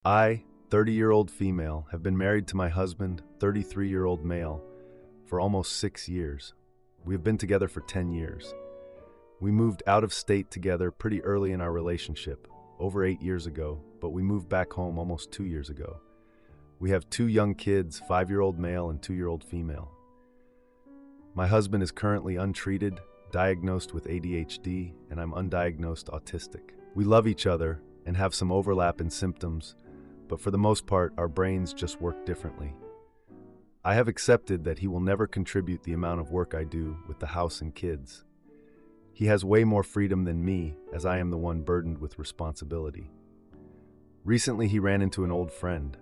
I, 30-year-old female, have been married to my husband, 33-year-old male, for almost 6 years. We have been together for 10 years. We moved out of state together pretty early in our relationship, over 8 years ago, but we moved back home almost 2 years ago. We have 2 young kids, 5-year-old male and 2-year-old female. My husband is currently untreated, diagnosed with ADHD, and I'm undiagnosed autistic. We love each other and have some overlap in symptoms, but for the most part, our brains just work differently. I have accepted that he will never contribute the amount of work I do with the house and kids. He has way more freedom than me, as I am the one burdened with responsibility. Recently, he ran into an old friend.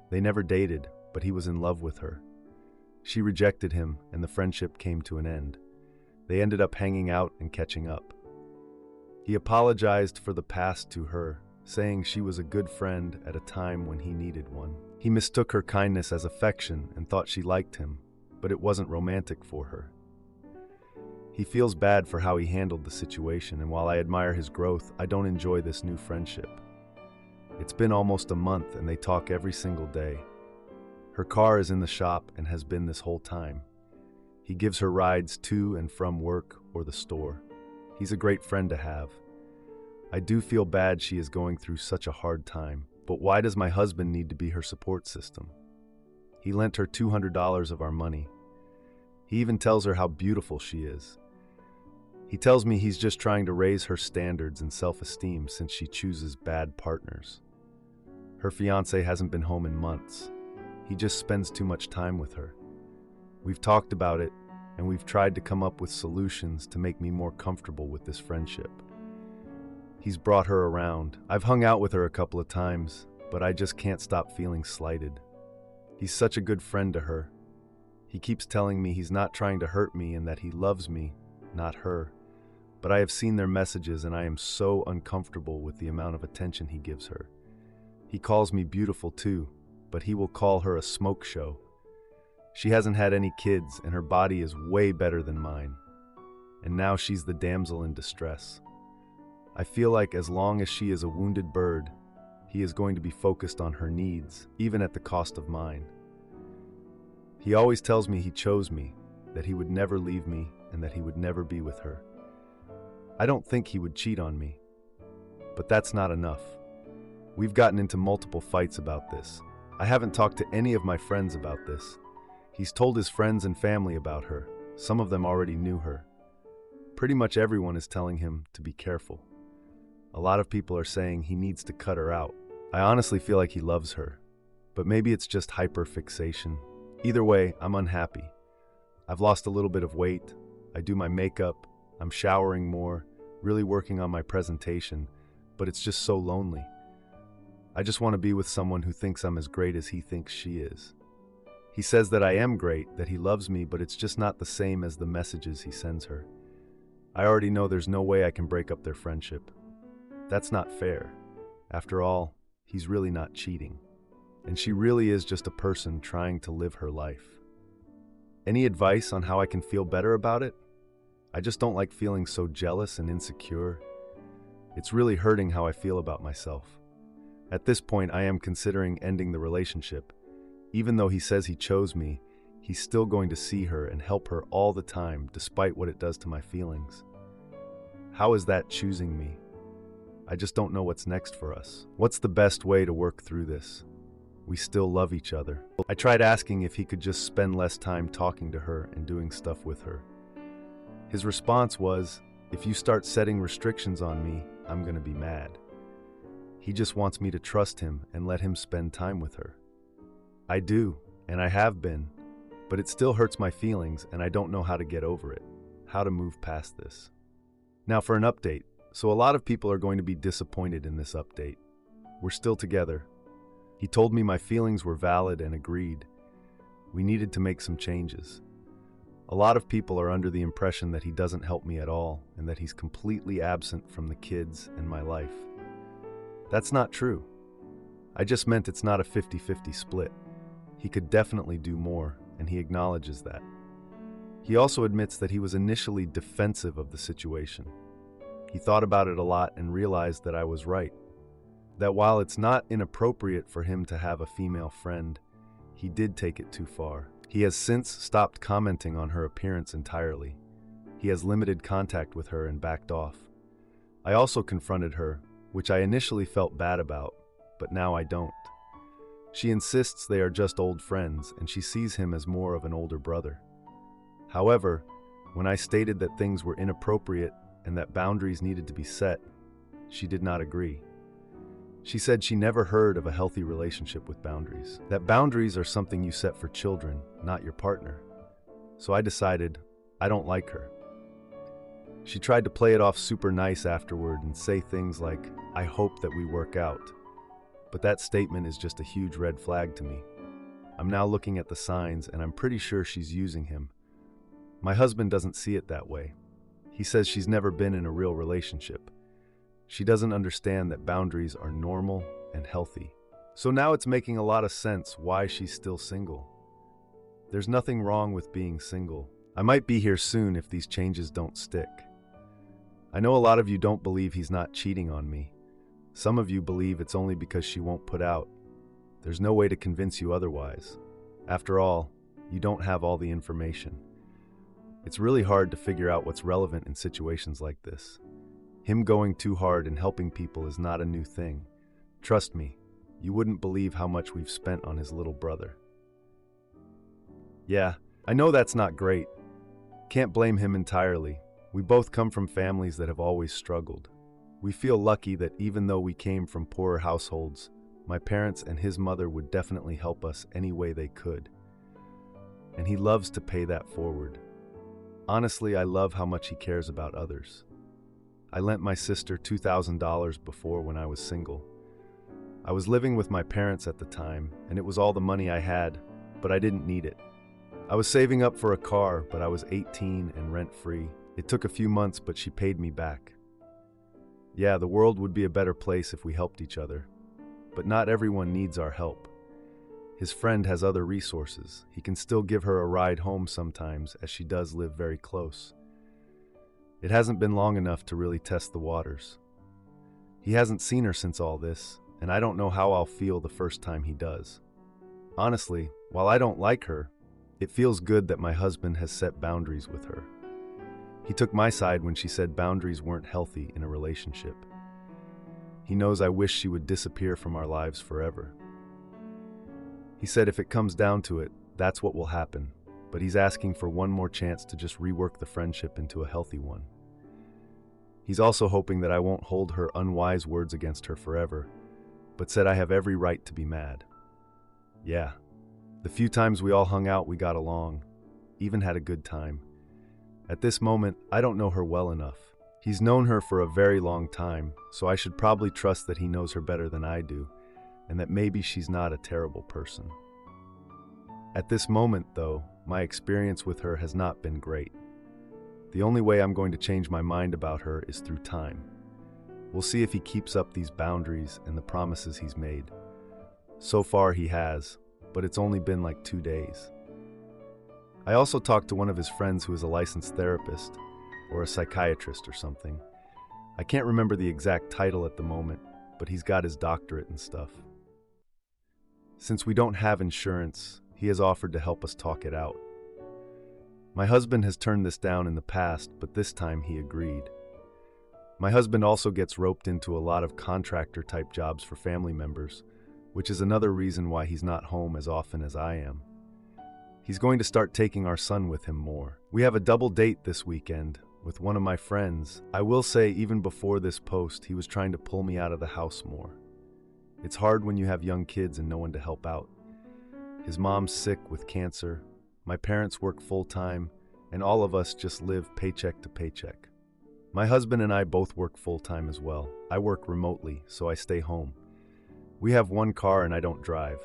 They never dated, but he was in love with her. She rejected him, and the friendship came to an end. They ended up hanging out and catching up. He apologized for the past to her, saying she was a good friend at a time when he needed one. He mistook her kindness as affection and thought she liked him, but it wasn't romantic for her. He feels bad for how he handled the situation, and while I admire his growth, I don't enjoy this new friendship. It's been almost a month and they talk every single day. Her car is in the shop and has been this whole time. He gives her rides to and from work or the store. He's a great friend to have. I do feel bad she is going through such a hard time, but why does my husband need to be her support system? He lent her $200 of our money. He even tells her how beautiful she is. He tells me he's just trying to raise her standards and self-esteem since she chooses bad partners. Her fiancé hasn't been home in months. He just spends too much time with her. We've talked about it, and we've tried to come up with solutions to make me more comfortable with this friendship. He's brought her around. I've hung out with her a couple of times, but I just can't stop feeling slighted. He's such a good friend to her. He keeps telling me he's not trying to hurt me and that he loves me, not her. But I have seen their messages and I am so uncomfortable with the amount of attention he gives her. He calls me beautiful too, but he will call her a smoke show. She hasn't had any kids and her body is way better than mine. And now she's the damsel in distress. I feel like as long as she is a wounded bird, he is going to be focused on her needs, even at the cost of mine. He always tells me he chose me, that he would never leave me, and that he would never be with her. I don't think he would cheat on me, but that's not enough. We've gotten into multiple fights about this. I haven't talked to any of my friends about this. He's told his friends and family about her. Some of them already knew her. Pretty much everyone is telling him to be careful. A lot of people are saying he needs to cut her out. I honestly feel like he loves her, but maybe it's just hyperfixation. Either way, I'm unhappy. I've lost a little bit of weight. I do my makeup. I'm showering more, really working on my presentation, but it's just so lonely. I just want to be with someone who thinks I'm as great as he thinks she is. He says that I am great, that he loves me, but it's just not the same as the messages he sends her. I already know there's no way I can break up their friendship. That's not fair. After all, he's really not cheating. And she really is just a person trying to live her life. Any advice on how I can feel better about it? I just don't like feeling so jealous and insecure. It's really hurting how I feel about myself. At this point, I am considering ending the relationship. Even though he says he chose me, he's still going to see her and help her all the time, despite what it does to my feelings. How is that choosing me? I just don't know what's next for us. What's the best way to work through this? We still love each other. I tried asking if he could just spend less time talking to her and doing stuff with her. His response was, if you start setting restrictions on me, I'm going to be mad. He just wants me to trust him and let him spend time with her. I do, and I have been, but it still hurts my feelings and I don't know how to get over it, how to move past this. Now for an update. So a lot of people are going to be disappointed in this update. We're still together. He told me my feelings were valid and agreed. We needed to make some changes. A lot of people are under the impression that he doesn't help me at all and that he's completely absent from the kids and my life. That's not true. I just meant it's not a 50-50 split. He could definitely do more, and he acknowledges that. He also admits that he was initially defensive of the situation. He thought about it a lot and realized that I was right. that while it's not inappropriate for him to have a female friend, he did take it too far. He has since stopped commenting on her appearance entirely. He has limited contact with her and backed off. I also confronted her, which I initially felt bad about, but now I don't. She insists they are just old friends, and she sees him as more of an older brother. However, when I stated that things were inappropriate and that boundaries needed to be set, she did not agree. She said she never heard of a healthy relationship with boundaries, that boundaries are something you set for children, not your partner. So I decided I don't like her. She tried to play it off super nice afterward and say things like, "I hope that we work out." But that statement is just a huge red flag to me. I'm now looking at the signs and I'm pretty sure she's using him. My husband doesn't see it that way. He says she's never been in a real relationship. She doesn't understand that boundaries are normal and healthy. So now it's making a lot of sense why she's still single. There's nothing wrong with being single. I might be here soon if these changes don't stick. I know a lot of you don't believe he's not cheating on me. Some of you believe it's only because she won't put out. There's no way to convince you otherwise. After all, you don't have all the information. It's really hard to figure out what's relevant in situations like this. Him going too hard and helping people is not a new thing. Trust me, you wouldn't believe how much we've spent on his little brother. Yeah, I know that's not great. Can't blame him entirely. We both come from families that have always struggled. We feel lucky that even though we came from poorer households, my parents and his mother would definitely help us any way they could. And he loves to pay that forward. Honestly, I love how much he cares about others. I lent my sister $2,000 before when I was single. I was living with my parents at the time, and it was all the money I had, but I didn't need it. I was saving up for a car, but I was 18 and rent-free. It took a few months, but she paid me back. Yeah, the world would be a better place if we helped each other, but not everyone needs our help. His friend has other resources. He can still give her a ride home sometimes, as she does live very close. It hasn't been long enough to really test the waters. He hasn't seen her since all this, and I don't know how I'll feel the first time he does. Honestly, while I don't like her, it feels good that my husband has set boundaries with her. He took my side when she said boundaries weren't healthy in a relationship. He knows I wish she would disappear from our lives forever. He said if it comes down to it, that's what will happen, but he's asking for one more chance to just rework the friendship into a healthy one. He's also hoping that I won't hold her unwise words against her forever, but said I have every right to be mad. Yeah, the few times we all hung out, we got along, even had a good time. At this moment, I don't know her well enough. He's known her for a very long time, so I should probably trust that he knows her better than I do, and that maybe she's not a terrible person. At this moment, though, my experience with her has not been great. The only way I'm going to change my mind about her is through time. We'll see if he keeps up these boundaries and the promises he's made. So far he has, but it's only been like 2 days. I also talked to one of his friends who is a licensed therapist, or a psychiatrist or something. I can't remember the exact title at the moment, but he's got his doctorate and stuff. Since we don't have insurance, he has offered to help us talk it out. My husband has turned this down in the past, but this time he agreed. My husband also gets roped into a lot of contractor-type jobs for family members, which is another reason why he's not home as often as I am. He's going to start taking our son with him more. We have a double date this weekend with one of my friends. I will say even before this post, he was trying to pull me out of the house more. It's hard when you have young kids and no one to help out. His mom's sick with cancer. My parents work full-time, and all of us just live paycheck to paycheck. My husband and I both work full-time as well. I work remotely, so I stay home. We have one car and I don't drive.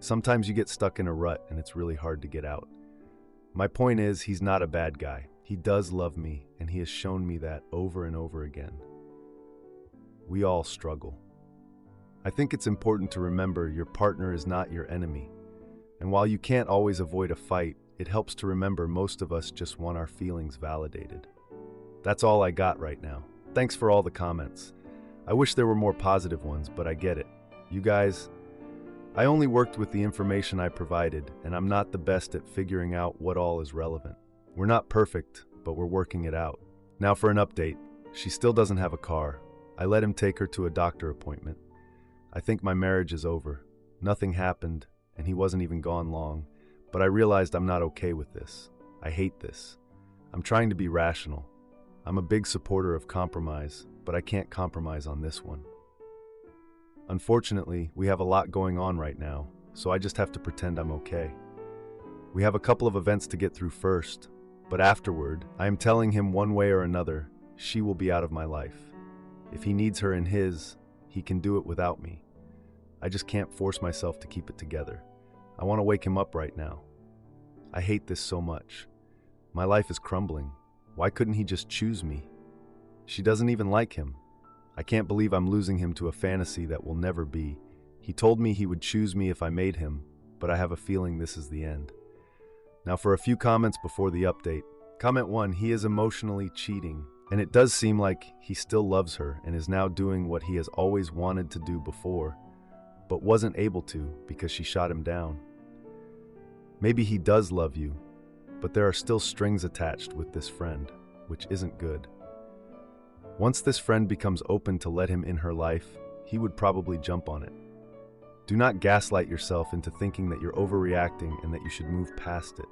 Sometimes you get stuck in a rut and it's really hard to get out. My point is, he's not a bad guy. He does love me, and he has shown me that over and over again. We all struggle. I think it's important to remember your partner is not your enemy. And while you can't always avoid a fight, it helps to remember most of us just want our feelings validated. That's all I got right now. Thanks for all the comments. I wish there were more positive ones, but I get it. You guys, I only worked with the information I provided, and I'm not the best at figuring out what all is relevant. We're not perfect, but we're working it out. Now for an update. She still doesn't have a car. I let him take her to a doctor appointment. I think my marriage is over. Nothing happened, and he wasn't even gone long, but I realized I'm not okay with this. I hate this. I'm trying to be rational. I'm a big supporter of compromise, but I can't compromise on this one. Unfortunately, we have a lot going on right now, so I just have to pretend I'm okay. We have a couple of events to get through first, but afterward, I am telling him one way or another, she will be out of my life. If he needs her in his, he can do it without me. I just can't force myself to keep it together. I want to wake him up right now. I hate this so much. My life is crumbling. Why couldn't he just choose me? She doesn't even like him. I can't believe I'm losing him to a fantasy that will never be. He told me he would choose me if I made him, but I have a feeling this is the end. Now for a few comments before the update. Comment 1, he is emotionally cheating, and it does seem like he still loves her and is now doing what he has always wanted to do before, but wasn't able to because she shot him down. Maybe he does love you, but there are still strings attached with this friend, which isn't good. Once this friend becomes open to let him in her life, he would probably jump on it. Do not gaslight yourself into thinking that you're overreacting and that you should move past it.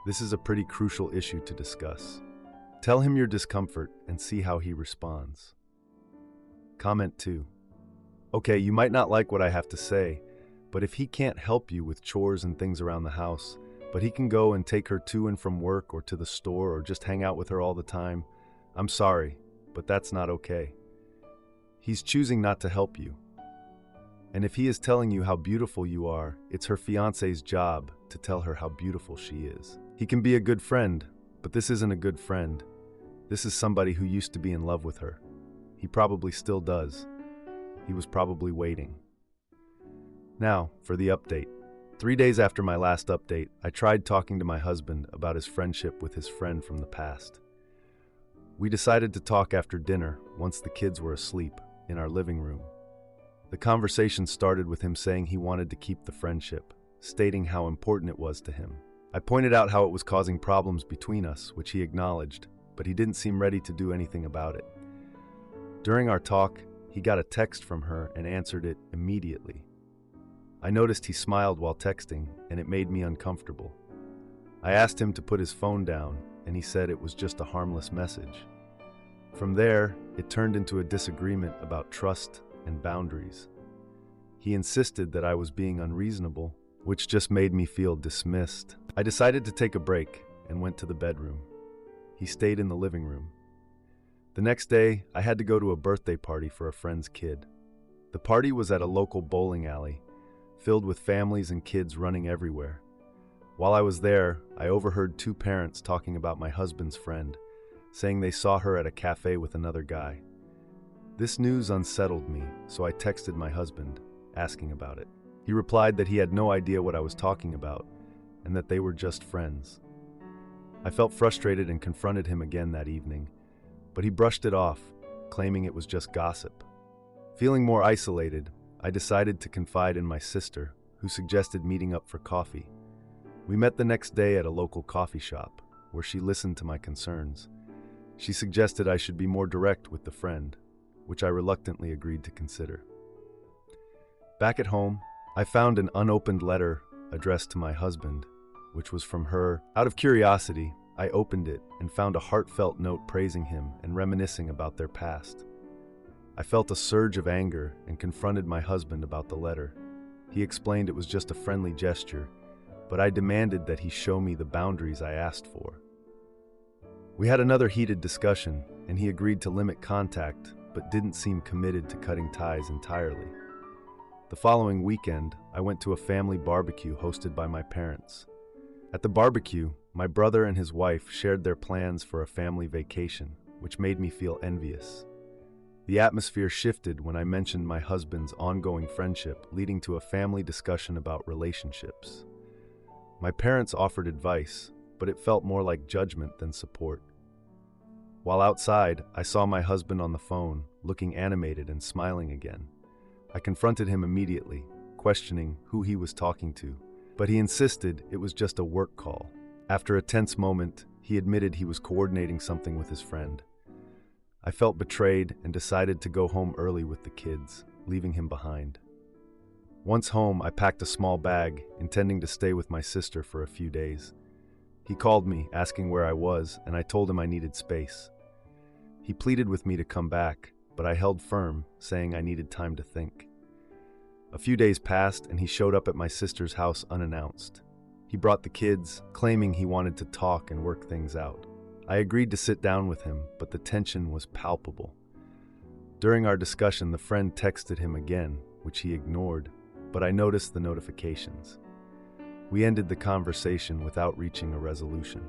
This is a pretty crucial issue to discuss. Tell him your discomfort and see how he responds. Comment 2. Okay, you might not like what I have to say, but if he can't help you with chores and things around the house, but he can go and take her to and from work or to the store or just hang out with her all the time, I'm sorry, but that's not okay. He's choosing not to help you. And if he is telling you how beautiful you are, it's her fiance's job to tell her how beautiful she is. He can be a good friend, but this isn't a good friend. This is somebody who used to be in love with her. He probably still does. He was probably waiting. Now, for the update. 3 days after my last update, I tried talking to my husband about his friendship with his friend from the past. We decided to talk after dinner, once the kids were asleep, in our living room. The conversation started with him saying he wanted to keep the friendship, stating how important it was to him. I pointed out how it was causing problems between us, which he acknowledged, but he didn't seem ready to do anything about it. During our talk, he got a text from her and answered it immediately. I noticed he smiled while texting, and it made me uncomfortable. I asked him to put his phone down, and he said it was just a harmless message. From there, it turned into a disagreement about trust and boundaries. He insisted that I was being unreasonable, which just made me feel dismissed. I decided to take a break and went to the bedroom. He stayed in the living room. The next day, I had to go to a birthday party for a friend's kid. The party was at a local bowling alley, filled with families and kids running everywhere. While I was there, I overheard 2 parents talking about my husband's friend, saying they saw her at a cafe with another guy. This news unsettled me, so I texted my husband, asking about it. He replied that he had no idea what I was talking about, and that they were just friends. I felt frustrated and confronted him again that evening, but he brushed it off, claiming it was just gossip. Feeling more isolated, I decided to confide in my sister, who suggested meeting up for coffee. We met the next day at a local coffee shop, where she listened to my concerns. She suggested I should be more direct with the friend, which I reluctantly agreed to consider. Back at home, I found an unopened letter addressed to my husband, which was from her. Out of curiosity, I opened it and found a heartfelt note praising him and reminiscing about their past. I felt a surge of anger and confronted my husband about the letter. He explained it was just a friendly gesture, but I demanded that he show me the boundaries I asked for. We had another heated discussion, and he agreed to limit contact, but didn't seem committed to cutting ties entirely. The following weekend, I went to a family barbecue hosted by my parents. At the barbecue, my brother and his wife shared their plans for a family vacation, which made me feel envious. The atmosphere shifted when I mentioned my husband's ongoing friendship, leading to a family discussion about relationships. My parents offered advice, but it felt more like judgment than support. While outside, I saw my husband on the phone, looking animated and smiling again. I confronted him immediately, questioning who he was talking to, but he insisted it was just a work call. After a tense moment, he admitted he was coordinating something with his friend. I felt betrayed and decided to go home early with the kids, leaving him behind. Once home, I packed a small bag, intending to stay with my sister for a few days. He called me, asking where I was, and I told him I needed space. He pleaded with me to come back, but I held firm, saying I needed time to think. A few days passed, and he showed up at my sister's house unannounced. He brought the kids, claiming he wanted to talk and work things out. I agreed to sit down with him, but the tension was palpable. During our discussion, the friend texted him again, which he ignored, but I noticed the notifications. We ended the conversation without reaching a resolution.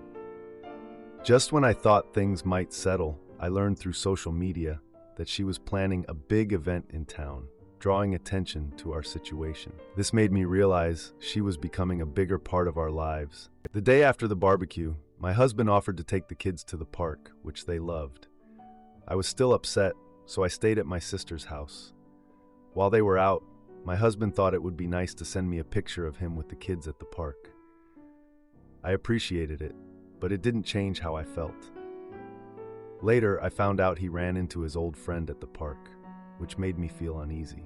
Just when I thought things might settle, I learned through social media that she was planning a big event in town, drawing attention to our situation. This made me realize she was becoming a bigger part of our lives. The day after the barbecue, my husband offered to take the kids to the park, which they loved. I was still upset, so I stayed at my sister's house. While they were out, my husband thought it would be nice to send me a picture of him with the kids at the park. I appreciated it, but it didn't change how I felt. Later, I found out he ran into his old friend at the park, which made me feel uneasy.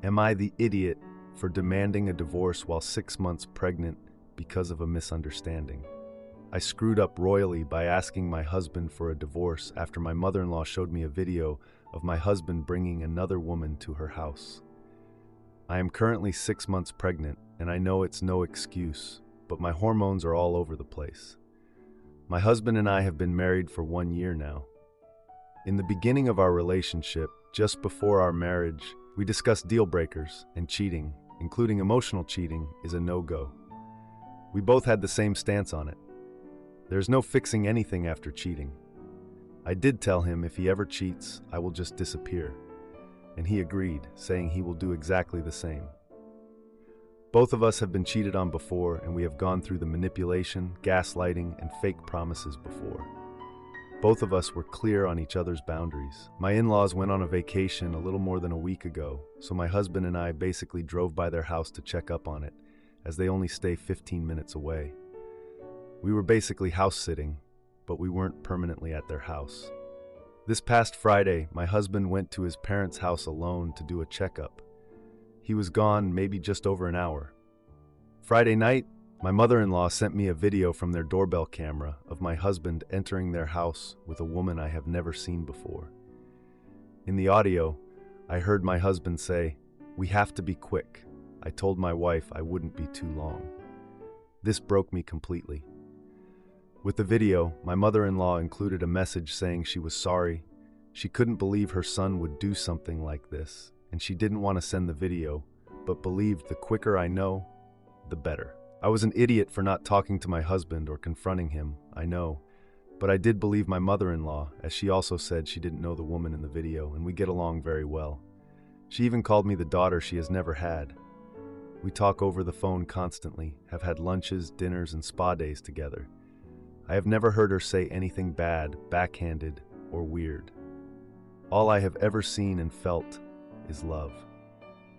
Am I the idiot for demanding a divorce while 6 months pregnant because of a misunderstanding? I screwed up royally by asking my husband for a divorce after my mother-in-law showed me a video of my husband bringing another woman to her house. I am currently 6 months pregnant, and I know it's no excuse, but my hormones are all over the place. My husband and I have been married for 1 year now. In the beginning of our relationship, just before our marriage, we discussed deal breakers, and cheating, including emotional cheating, is a no-go. We both had the same stance on it. There's no fixing anything after cheating. I did tell him if he ever cheats, I will just disappear. And he agreed, saying he will do exactly the same. Both of us have been cheated on before, and we have gone through the manipulation, gaslighting, and fake promises before. Both of us were clear on each other's boundaries. My in-laws went on a vacation a little more than a week ago, so my husband and I basically drove by their house to check up on it, as they only stay 15 minutes away. We were basically house-sitting, but we weren't permanently at their house. This past Friday, my husband went to his parents' house alone to do a checkup. He was gone maybe just over an hour. Friday night, my mother-in-law sent me a video from their doorbell camera of my husband entering their house with a woman I have never seen before. In the audio, I heard my husband say, "We have to be quick. I told my wife I wouldn't be too long." This broke me completely. With the video, my mother-in-law included a message saying she was sorry, she couldn't believe her son would do something like this, and she didn't want to send the video, but believed the quicker I know, the better. I was an idiot for not talking to my husband or confronting him, I know, but I did believe my mother-in-law, as she also said she didn't know the woman in the video, and we get along very well. She even called me the daughter she has never had. We talk over the phone constantly, have had lunches, dinners, and spa days together. I have never heard her say anything bad, backhanded, or weird. All I have ever seen and felt is love.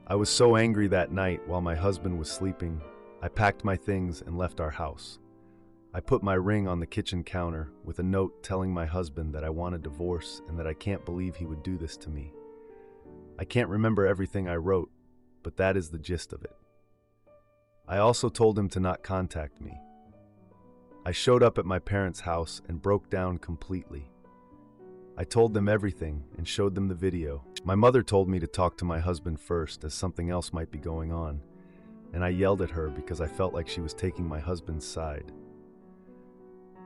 I was so angry that night while my husband was sleeping, I packed my things and left our house. I put my ring on the kitchen counter with a note telling my husband that I want a divorce and that I can't believe he would do this to me. I can't remember everything I wrote, but that is the gist of it. I also told him to not contact me. I showed up at my parents' house and broke down completely. I told them everything and showed them the video. My mother told me to talk to my husband first as something else might be going on, and I yelled at her because I felt like she was taking my husband's side.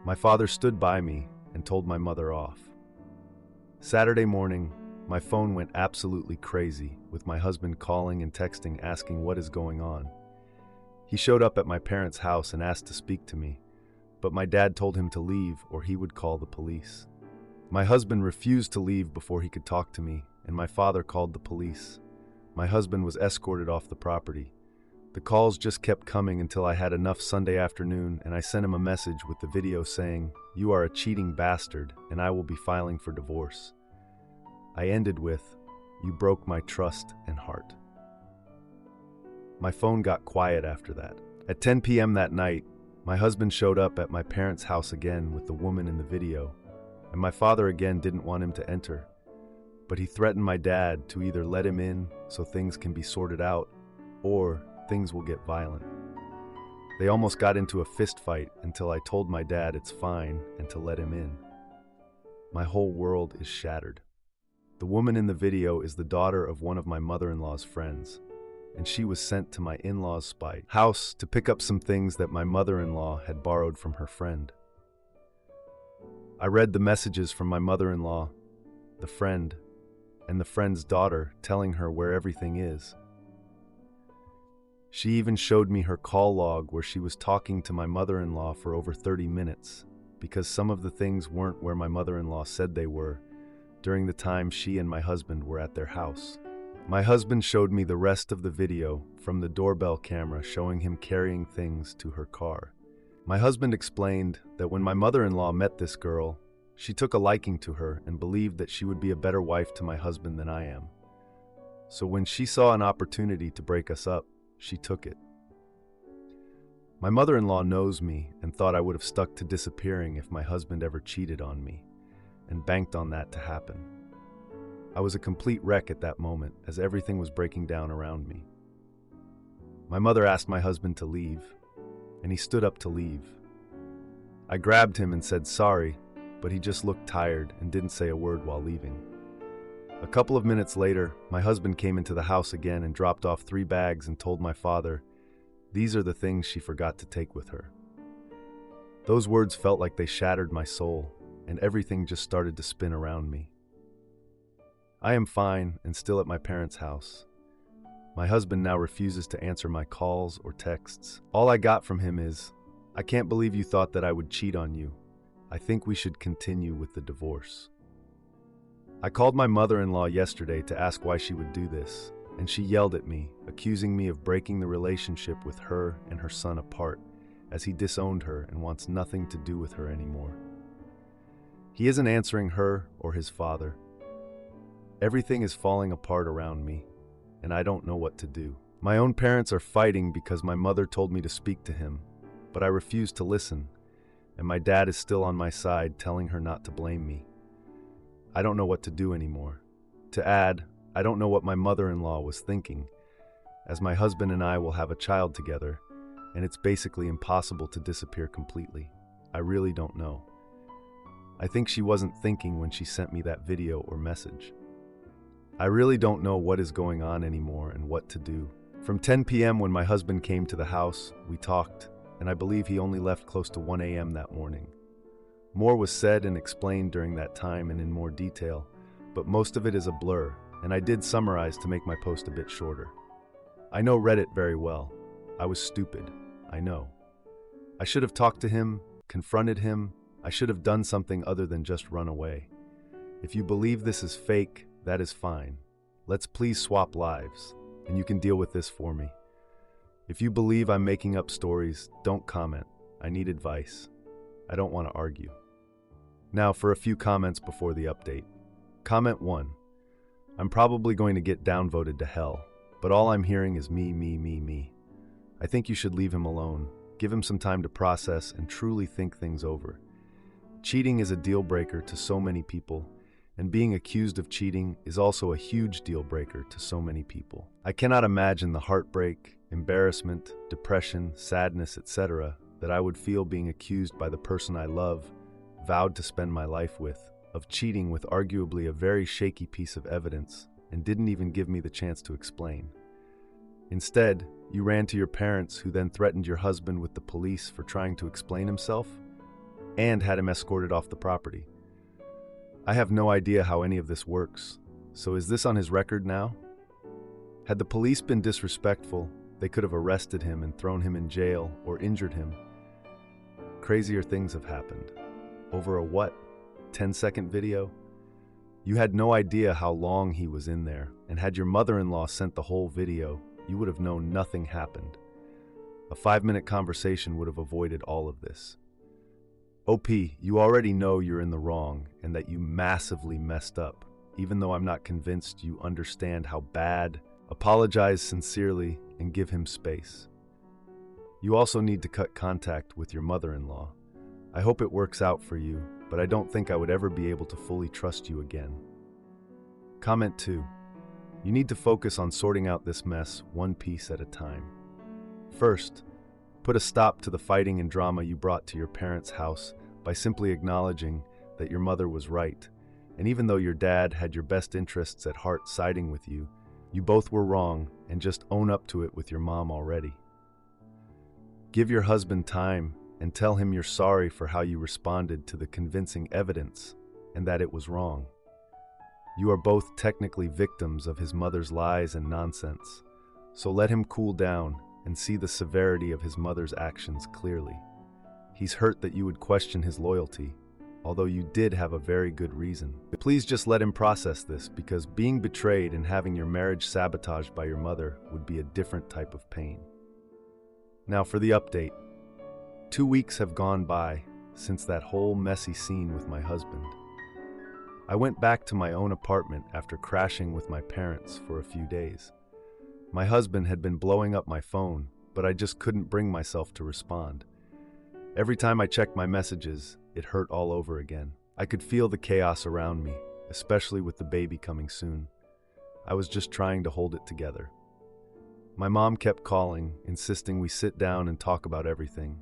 My father stood by me and told my mother off. Saturday morning, my phone went absolutely crazy with my husband calling and texting asking what is going on. He showed up at my parents' house and asked to speak to me, but my dad told him to leave or he would call the police. My husband refused to leave before he could talk to me, and my father called the police. My husband was escorted off the property. The calls just kept coming until I had enough Sunday afternoon, and I sent him a message with the video saying, "You are a cheating bastard, and I will be filing for divorce." I ended with, "You broke my trust and heart." My phone got quiet after that. At 10 p.m. that night, my husband showed up at my parents' house again with the woman in the video, and my father again didn't want him to enter, but he threatened my dad to either let him in so things can be sorted out, or things will get violent. They almost got into a fist fight until I told my dad it's fine and to let him in. My whole world is shattered. The woman in the video is the daughter of one of my mother-in-law's friends, and she was sent to my in-law's house to pick up some things that my mother-in-law had borrowed from her friend. I read the messages from my mother-in-law, the friend, and the friend's daughter telling her where everything is. She even showed me her call log where she was talking to my mother-in-law for over 30 minutes because some of the things weren't where my mother-in-law said they were during the time she and my husband were at their house. My husband showed me the rest of the video from the doorbell camera showing him carrying things to her car. My husband explained that when my mother-in-law met this girl, she took a liking to her and believed that she would be a better wife to my husband than I am. So when she saw an opportunity to break us up, she took it. My mother-in-law knows me and thought I would have stuck to disappearing if my husband ever cheated on me, and banked on that to happen. I was a complete wreck at that moment as everything was breaking down around me. My mother asked my husband to leave, and he stood up to leave. I grabbed him and said sorry, but he just looked tired and didn't say a word while leaving. A couple of minutes later, my husband came into the house again and dropped off 3 bags and told my father, "These are the things she forgot to take with her." Those words felt like they shattered my soul, and everything just started to spin around me. I am fine and still at my parents' house. My husband now refuses to answer my calls or texts. All I got from him is, "I can't believe you thought that I would cheat on you. I think we should continue with the divorce." I called my mother-in-law yesterday to ask why she would do this, and she yelled at me, accusing me of breaking the relationship with her and her son apart, as he disowned her and wants nothing to do with her anymore. He isn't answering her or his father. Everything is falling apart around me, and I don't know what to do. My own parents are fighting because my mother told me to speak to him, but I refuse to listen, and my dad is still on my side telling her not to blame me. I don't know what to do anymore. To add, I don't know what my mother-in-law was thinking, as my husband and I will have a child together, and it's basically impossible to disappear completely. I really don't know. I think she wasn't thinking when she sent me that video or message. I really don't know what is going on anymore and what to do. From 10 p.m. when my husband came to the house, we talked, and I believe he only left close to 1 a.m. that morning. More was said and explained during that time and in more detail, but most of it is a blur, and I did summarize to make my post a bit shorter. I know Reddit very well. I was stupid. I know. I should have talked to him, confronted him. I should have done something other than just run away. If you believe this is fake, that is fine. Let's please swap lives, and you can deal with this for me. If you believe I'm making up stories, don't comment. I need advice. I don't want to argue. Now for a few comments before the update. Comment 1. I'm probably going to get downvoted to hell, but all I'm hearing is me. I think you should leave him alone. Give him some time to process and truly think things over. Cheating is a deal breaker to so many people, and being accused of cheating is also a huge deal breaker to so many people. I cannot imagine the heartbreak, embarrassment, depression, sadness, etc. that I would feel being accused by the person I love, vowed to spend my life with, of cheating with arguably a very shaky piece of evidence, and didn't even give me the chance to explain. Instead, you ran to your parents, who then threatened your husband with the police for trying to explain himself, and had him escorted off the property. I have no idea how any of this works, so is this on his record now? Had the police been disrespectful, they could have arrested him and thrown him in jail or injured him. Crazier things have happened. Over a what? 10-second video? You had no idea how long he was in there, and had your mother-in-law sent the whole video, you would have known nothing happened. A 5-minute conversation would have avoided all of this. OP, you already know you're in the wrong and that you massively messed up. Even though I'm not convinced you understand how bad, apologize sincerely and give him space. You also need to cut contact with your mother-in-law. I hope it works out for you, but I don't think I would ever be able to fully trust you again. Comment 2. You need to focus on sorting out this mess one piece at a time. First, put a stop to the fighting and drama you brought to your parents' house by simply acknowledging that your mother was right. And even though your dad had your best interests at heart siding with you, you both were wrong, and just own up to it with your mom already. Give your husband time and tell him you're sorry for how you responded to the convincing evidence and that it was wrong. You are both technically victims of his mother's lies and nonsense, so let him cool down and see the severity of his mother's actions clearly. He's hurt that you would question his loyalty, although you did have a very good reason. Please just let him process this, because being betrayed and having your marriage sabotaged by your mother would be a different type of pain. Now for the update. 2 weeks have gone by since that whole messy scene with my husband. I went back to my own apartment after crashing with my parents for a few days. My husband had been blowing up my phone, but I just couldn't bring myself to respond. Every time I checked my messages, it hurt all over again. I could feel the chaos around me, especially with the baby coming soon. I was just trying to hold it together. My mom kept calling, insisting we sit down and talk about everything.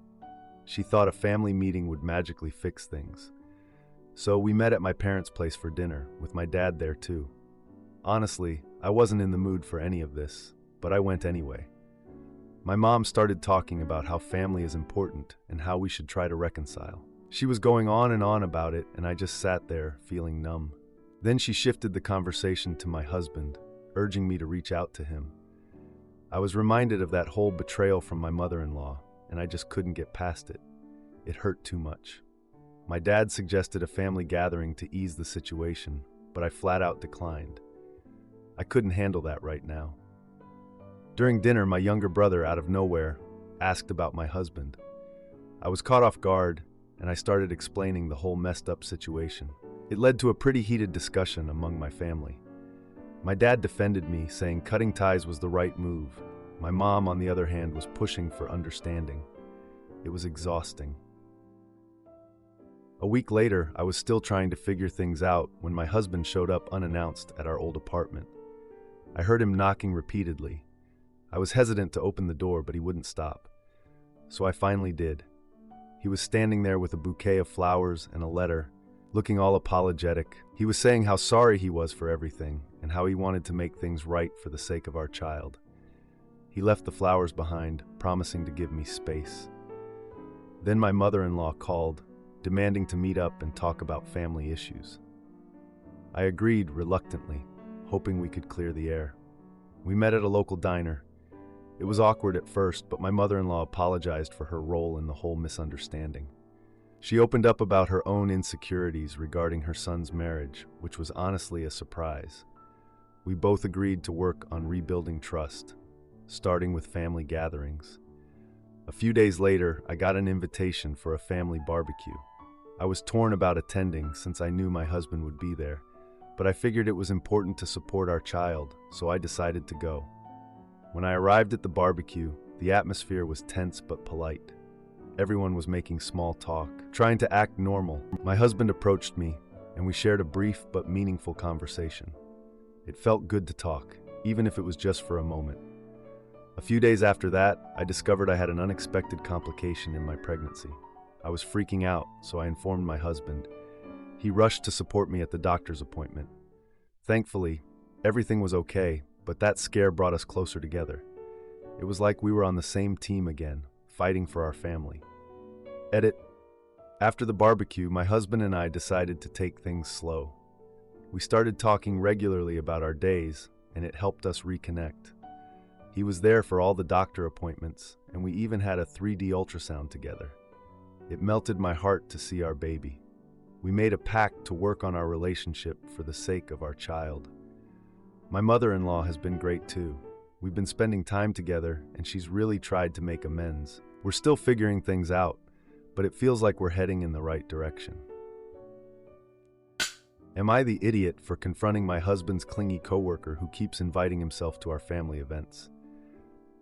She thought a family meeting would magically fix things. So we met at my parents' place for dinner, with my dad there too. Honestly, I wasn't in the mood for any of this, but I went anyway. My mom started talking about how family is important and how we should try to reconcile. She was going on and on about it, and I just sat there, feeling numb. Then she shifted the conversation to my husband, urging me to reach out to him. I was reminded of that whole betrayal from my mother-in-law, and I just couldn't get past it. It hurt too much. My dad suggested a family gathering to ease the situation, but I flat out declined. I couldn't handle that right now. During dinner, my younger brother, out of nowhere, asked about my husband. I was caught off guard, and I started explaining the whole messed up situation. It led to a pretty heated discussion among my family. My dad defended me, saying cutting ties was the right move. My mom, on the other hand, was pushing for understanding. It was exhausting. A week later, I was still trying to figure things out when my husband showed up unannounced at our old apartment. I heard him knocking repeatedly. I was hesitant to open the door, but he wouldn't stop. So I finally did. He was standing there with a bouquet of flowers and a letter, looking all apologetic. He was saying how sorry he was for everything and how he wanted to make things right for the sake of our child. He left the flowers behind, promising to give me space. Then my mother-in-law called, demanding to meet up and talk about family issues. I agreed reluctantly, hoping we could clear the air. We met at a local diner. It was awkward at first, but my mother-in-law apologized for her role in the whole misunderstanding. She opened up about her own insecurities regarding her son's marriage, which was honestly a surprise. We both agreed to work on rebuilding trust, starting with family gatherings. A few days later, I got an invitation for a family barbecue. I was torn about attending since I knew my husband would be there, but I figured it was important to support our child, so I decided to go. When I arrived at the barbecue, the atmosphere was tense but polite. Everyone was making small talk, trying to act normal. My husband approached me, and we shared a brief but meaningful conversation. It felt good to talk, even if it was just for a moment. A few days after that, I discovered I had an unexpected complication in my pregnancy. I was freaking out, so I informed my husband. He rushed to support me at the doctor's appointment. Thankfully, everything was okay, but that scare brought us closer together. It was like we were on the same team again, fighting for our family. Edit. After the barbecue, my husband and I decided to take things slow. We started talking regularly about our days, and it helped us reconnect. He was there for all the doctor appointments, and we even had a 3D ultrasound together. It melted my heart to see our baby. We made a pact to work on our relationship for the sake of our child. My mother-in-law has been great too. We've been spending time together, and she's really tried to make amends. We're still figuring things out, but it feels like we're heading in the right direction. Am I the idiot for confronting my husband's clingy coworker who keeps inviting himself to our family events?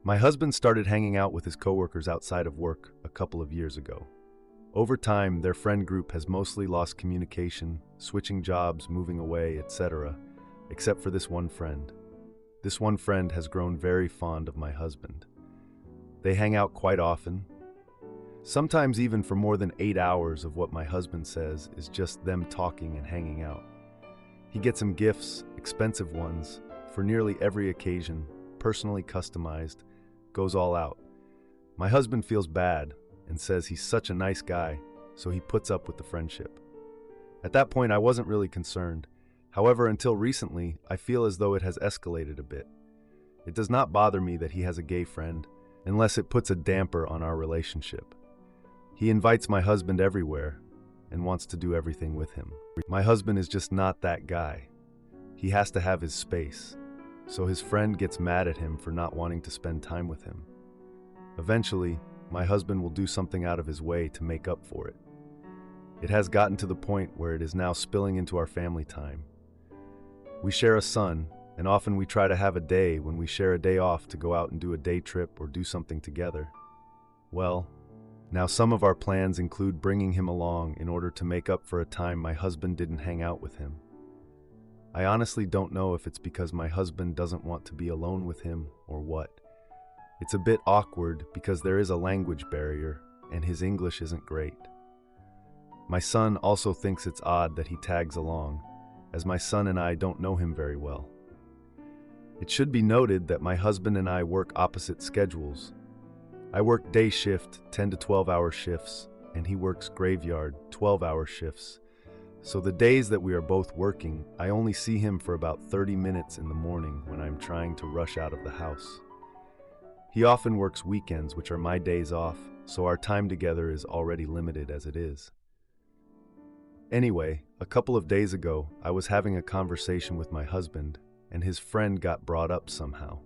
My husband started hanging out with his coworkers outside of work a couple of years ago. Over time, their friend group has mostly lost communication, switching jobs, moving away, etc., except for this one friend. This one friend has grown very fond of my husband. They hang out quite often, sometimes even for more than 8 hours of what my husband says is just them talking and hanging out. He gets him gifts, expensive ones, for nearly every occasion, personally customized, goes all out. My husband feels bad and says he's such a nice guy, so he puts up with the friendship. At that point, I wasn't really concerned. However, until recently, I feel as though it has escalated a bit. It does not bother me that he has a gay friend, unless it puts a damper on our relationship. He invites my husband everywhere and wants to do everything with him. My husband is just not that guy. He has to have his space, so his friend gets mad at him for not wanting to spend time with him. Eventually, my husband will do something out of his way to make up for it. It has gotten to the point where it is now spilling into our family time. We share a son, and often we try to have a day when we share a day off to go out and do a day trip or do something together. Well, now some of our plans include bringing him along in order to make up for a time my husband didn't hang out with him. I honestly don't know if it's because my husband doesn't want to be alone with him or what. It's a bit awkward because there is a language barrier and his English isn't great. My son also thinks it's odd that he tags along, as my son and I don't know him very well. It should be noted that my husband and I work opposite schedules. I work day shift, 10 to 12-hour shifts, and he works graveyard, 12-hour shifts. So the days that we are both working, I only see him for about 30 minutes in the morning when I'm trying to rush out of the house. He often works weekends, which are my days off, so our time together is already limited as it is. Anyway, a couple of days ago, I was having a conversation with my husband, and his friend got brought up somehow.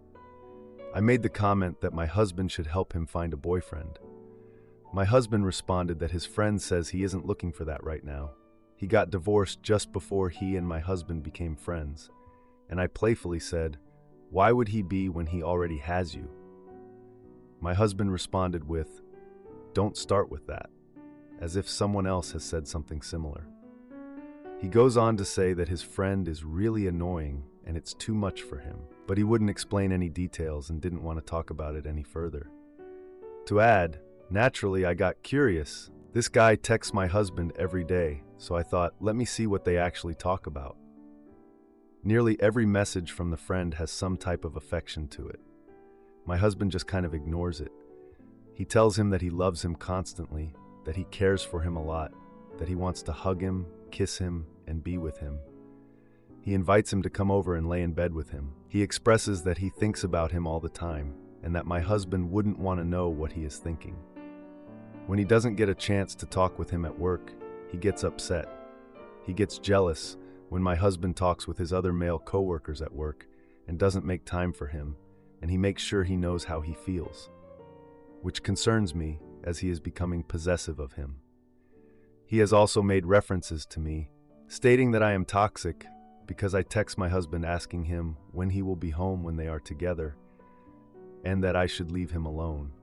I made the comment that my husband should help him find a boyfriend. My husband responded that his friend says he isn't looking for that right now. He got divorced just before he and my husband became friends, and I playfully said, "Why would he be when he already has you?" My husband responded with, "Don't start with that," as if someone else has said something similar. He goes on to say that his friend is really annoying and it's too much for him, but he wouldn't explain any details and didn't want to talk about it any further. To add, naturally I got curious. This guy texts my husband every day, so I thought, let me see what they actually talk about. Nearly every message from the friend has some type of affection to it. My husband just kind of ignores it. He tells him that he loves him constantly, that he cares for him a lot, that he wants to hug him, kiss him, and be with him. He invites him to come over and lay in bed with him. He expresses that he thinks about him all the time, and that my husband wouldn't want to know what he is thinking. When he doesn't get a chance to talk with him at work, he gets upset. He gets jealous when my husband talks with his other male coworkers at work and doesn't make time for him, and he makes sure he knows how he feels, which concerns me as he is becoming possessive of him. He has also made references to me, stating that I am toxic because I text my husband asking him when he will be home when they are together, and that I should leave him alone.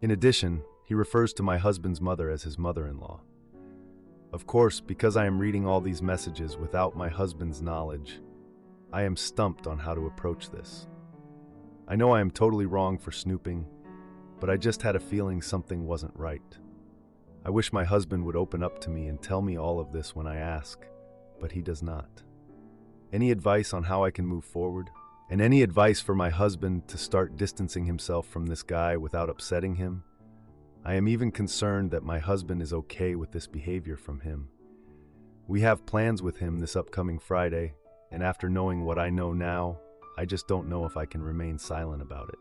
In addition, he refers to my husband's mother as his mother-in-law. Of course, because I am reading all these messages without my husband's knowledge, I am stumped on how to approach this. I know I am totally wrong for snooping, but I just had a feeling something wasn't right. I wish my husband would open up to me and tell me all of this when I ask, but he does not. Any advice on how I can move forward? And any advice for my husband to start distancing himself from this guy without upsetting him? I am even concerned that my husband is okay with this behavior from him. We have plans with him this upcoming Friday, and after knowing what I know now, I just don't know if I can remain silent about it.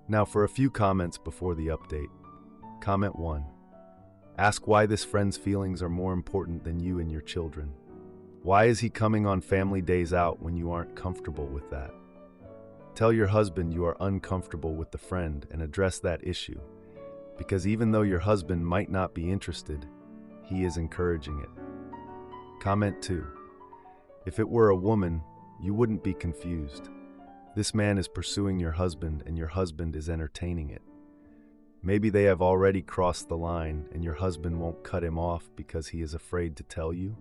Now for a few comments before the update. Comment 1. Ask why this friend's feelings are more important than you and your children. Why is he coming on family days out when you aren't comfortable with that? Tell your husband you are uncomfortable with the friend and address that issue, because even though your husband might not be interested, he is encouraging it. Comment 2. If it were a woman, you wouldn't be confused. This man is pursuing your husband and your husband is entertaining it. Maybe they have already crossed the line and your husband won't cut him off because he is afraid to tell you.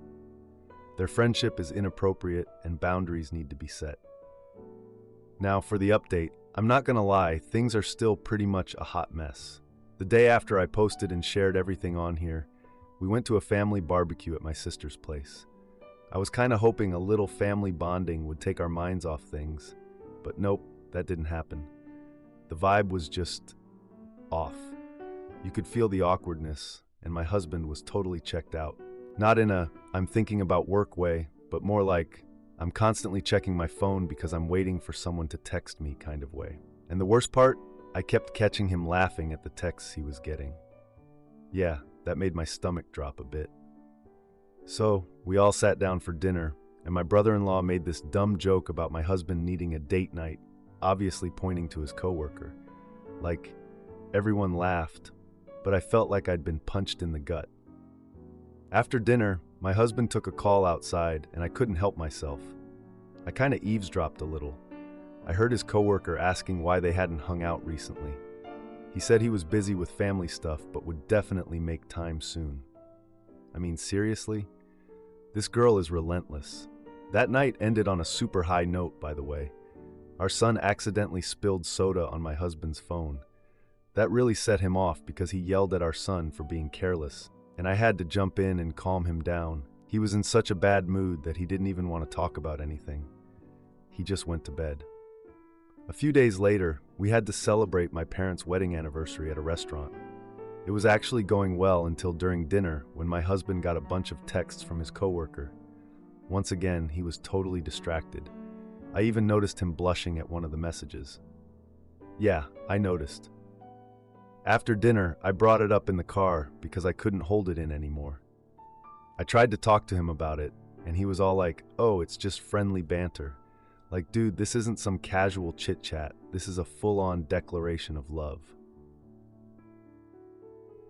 Their friendship is inappropriate and boundaries need to be set. Now for the update, I'm not gonna lie, things are still pretty much a hot mess. The day after I posted and shared everything on here, we went to a family barbecue at my sister's place. I was kinda hoping a little family bonding would take our minds off things, but nope, that didn't happen. The vibe was just off. You could feel the awkwardness, and my husband was totally checked out. Not in a I'm thinking about work way, but more like I'm constantly checking my phone because I'm waiting for someone to text me kind of way. And the worst part, I kept catching him laughing at the texts he was getting. Yeah, that made my stomach drop a bit. So, we all sat down for dinner, and my brother-in-law made this dumb joke about my husband needing a date night, obviously pointing to his coworker. Like, everyone laughed, but I felt like I'd been punched in the gut. After dinner, my husband took a call outside, and I couldn't help myself. I kinda eavesdropped a little. I heard his coworker asking why they hadn't hung out recently. He said he was busy with family stuff, but would definitely make time soon. I mean, seriously? This girl is relentless. That night ended on a super high note, by the way. Our son accidentally spilled soda on my husband's phone. That really set him off because he yelled at our son for being careless, and I had to jump in and calm him down. He was in such a bad mood that he didn't even want to talk about anything. He just went to bed. A few days later, we had to celebrate my parents' wedding anniversary at a restaurant. It was actually going well until during dinner when my husband got a bunch of texts from his coworker. Once again, he was totally distracted. I even noticed him blushing at one of the messages. Yeah, I noticed. After dinner, I brought it up in the car because I couldn't hold it in anymore. I tried to talk to him about it, and he was all like, "Oh, it's just friendly banter." Like, dude, this isn't some casual chit-chat. This is a full-on declaration of love.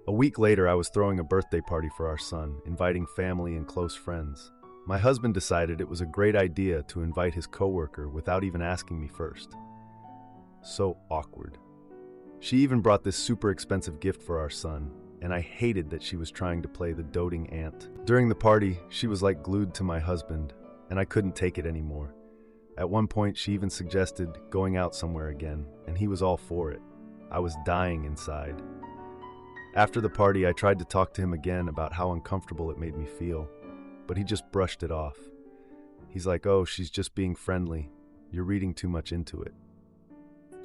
A week later, I was throwing a birthday party for our son, inviting family and close friends. My husband decided it was a great idea to invite his coworker without even asking me first. So awkward. She even brought this super expensive gift for our son, and I hated that she was trying to play the doting aunt. During the party, she was like glued to my husband, and I couldn't take it anymore. At one point, she even suggested going out somewhere again, and he was all for it. I was dying inside. After the party, I tried to talk to him again about how uncomfortable it made me feel, but he just brushed it off. He's like, "Oh, she's just being friendly. You're reading too much into it."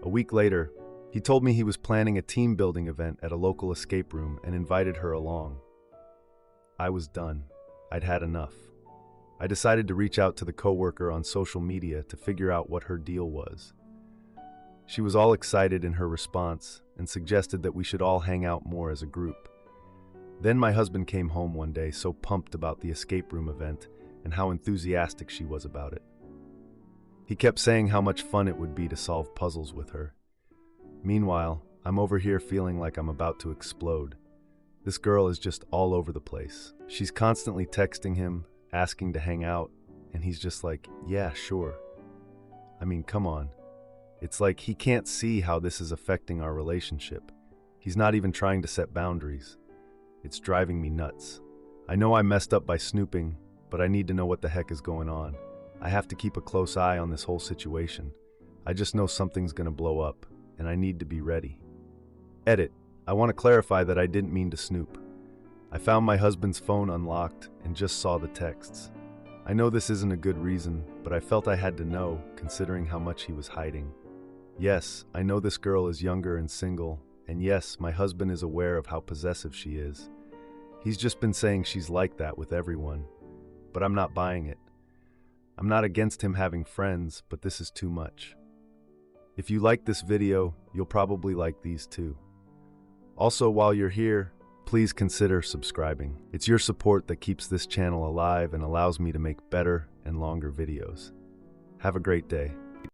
A week later, he told me he was planning a team building event at a local escape room and invited her along. I was done. I'd had enough. I decided to reach out to the coworker on social media to figure out what her deal was. She was all excited in her response and suggested that we should all hang out more as a group. Then my husband came home one day so pumped about the escape room event and how enthusiastic she was about it. He kept saying how much fun it would be to solve puzzles with her. Meanwhile, I'm over here feeling like I'm about to explode. This girl is just all over the place. She's constantly texting him, asking to hang out, and he's just like, "Yeah, sure." I mean, come on. It's like he can't see how this is affecting our relationship. He's not even trying to set boundaries. It's driving me nuts. I know I messed up by snooping, but I need to know what the heck is going on. I have to keep a close eye on this whole situation. I just know something's gonna blow up, and I need to be ready. Edit. I want to clarify that I didn't mean to snoop. I found my husband's phone unlocked and just saw the texts. I know this isn't a good reason, but I felt I had to know, considering how much he was hiding. Yes, I know this girl is younger and single, and yes, my husband is aware of how possessive she is. He's just been saying she's like that with everyone, but I'm not buying it. I'm not against him having friends, but this is too much. If you like this video, you'll probably like these too. Also, while you're here, please consider subscribing. It's your support that keeps this channel alive and allows me to make better and longer videos. Have a great day.